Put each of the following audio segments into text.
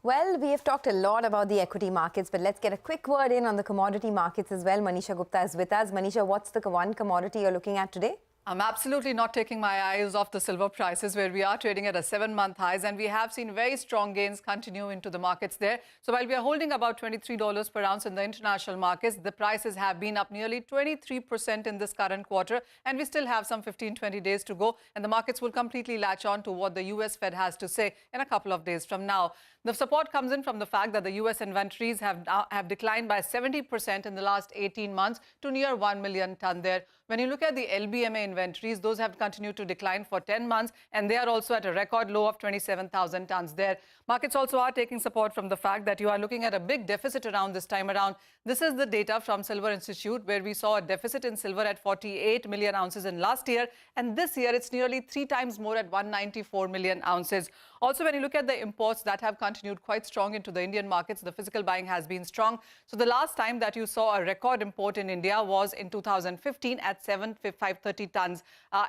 Well, we have talked a lot about the equity markets, but let's get a quick word in on the commodity markets as well. Manisha Gupta is with us. Manisha, what's the one commodity you're looking at today? I'm absolutely not taking my eyes off the silver prices, where we are trading at a 7-month highs, and we have seen very strong gains continue into the markets there. So while we are holding about $23 per ounce in the international markets, the prices have been up nearly 23% in this current quarter, and we still have some 15-20 days to go, and the markets will completely latch on to what the US Fed has to say in a couple of days from now. The support comes in from the fact that the US inventories have declined by 70% in the last 18 months to near 1 million ton there. When you look at the LBMA inventories, those have continued to decline for 10 months, and they are also at a record low of 27,000 tons there. Markets also are taking support from the fact that you are looking at a big deficit around this time around. This is the data from Silver Institute, where we saw a deficit in silver at 48 million ounces in last year, and this year it's nearly 3 times more at 194 million ounces. Also, when you look at the imports that have continued quite strong into the Indian markets, the physical buying has been strong. So the last time that you saw a record import in India was in 2015 at 7,530 tons.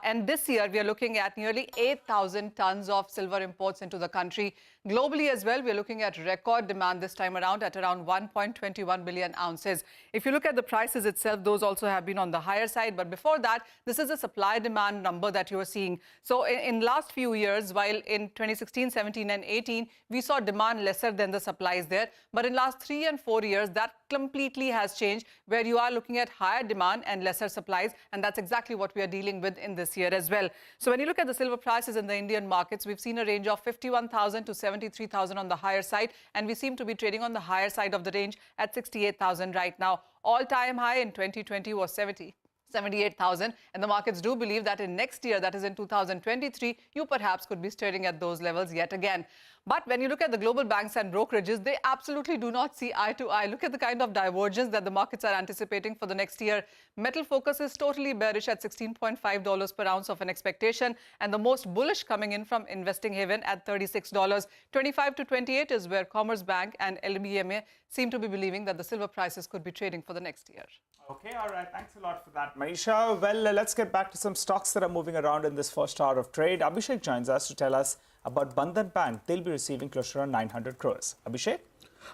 And this year, we are looking at nearly 8,000 tons of silver imports into the country. Globally as well, we are looking at record demand this time around at around 1.21 billion ounces. If you look at the prices itself, those also have been on the higher side. But before that, this is a supply-demand number that you are seeing. So in last few years, while in 2016, 17 and 18, we saw demand lesser than the supplies there. But in last 3 and 4 years, that completely has changed, where you are looking at higher demand and lesser supplies. And that's exactly what we are dealing with in this year as well. So when you look at the silver prices in the Indian markets, we've seen a range of 51,000 to 73,000 on the higher side. And we seem to be trading on the higher side of the range at 68,000 right now. All-time high in 2020 was 78,000, and the markets do believe that in next year, that is in 2023, you perhaps could be trading at those levels yet again. But when you look at the global banks and brokerages, they absolutely do not see eye to eye. Look at the kind of divergence that the markets are anticipating for the next year. Metal Focus is totally bearish at $16.5 per ounce of an expectation, and the most bullish coming in from Investing Haven at $36. 25 to 28 is where Commerce Bank and LBMA seem to be believing that the silver prices could be trading for the next year. Okay, all right. Thanks a lot for that, Manisha. Well, let's get back to some stocks that are moving around in this first hour of trade. Abhishek joins us to tell us about Bandhan Bank. They'll be receiving closer to 900 crores. Abhishek?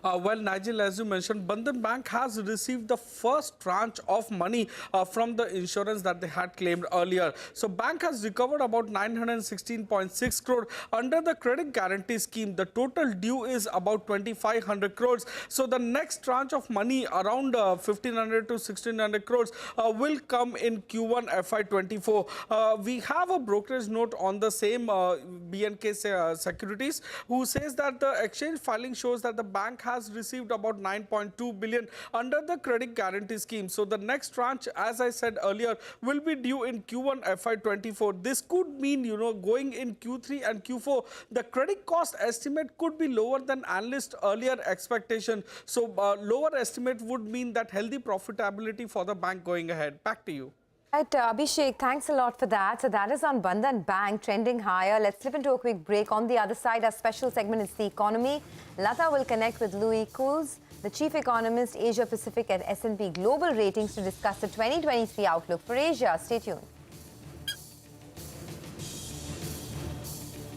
Well, Nigel, as you mentioned, Bandhan Bank has received the first tranche of money from the insurance that they had claimed earlier. So, bank has recovered about 916.6 crore under the credit guarantee scheme. The total due is about 2,500 crores. So, the next tranche of money around 1,500 to 1,600 crores will come in Q1 FY24. We have a brokerage note on the same BNK Securities, who says that the exchange filing shows that the bank has received about 9.2 billion under the credit guarantee scheme. So the next tranche, as I said earlier, will be due in Q1 FY24. This could mean, going in Q3 and Q4, the credit cost estimate could be lower than analyst earlier expectation. So lower estimate would mean that healthy profitability for the bank going ahead. Back to you. Right, Abhishek, thanks a lot for that. So that is on Bandhan Bank, trending higher. Let's slip into a quick break. On the other side, our special segment is the economy. Lata will connect with Louis Coles, the chief economist, Asia Pacific at S&P Global Ratings, to discuss the 2023 outlook for Asia. Stay tuned.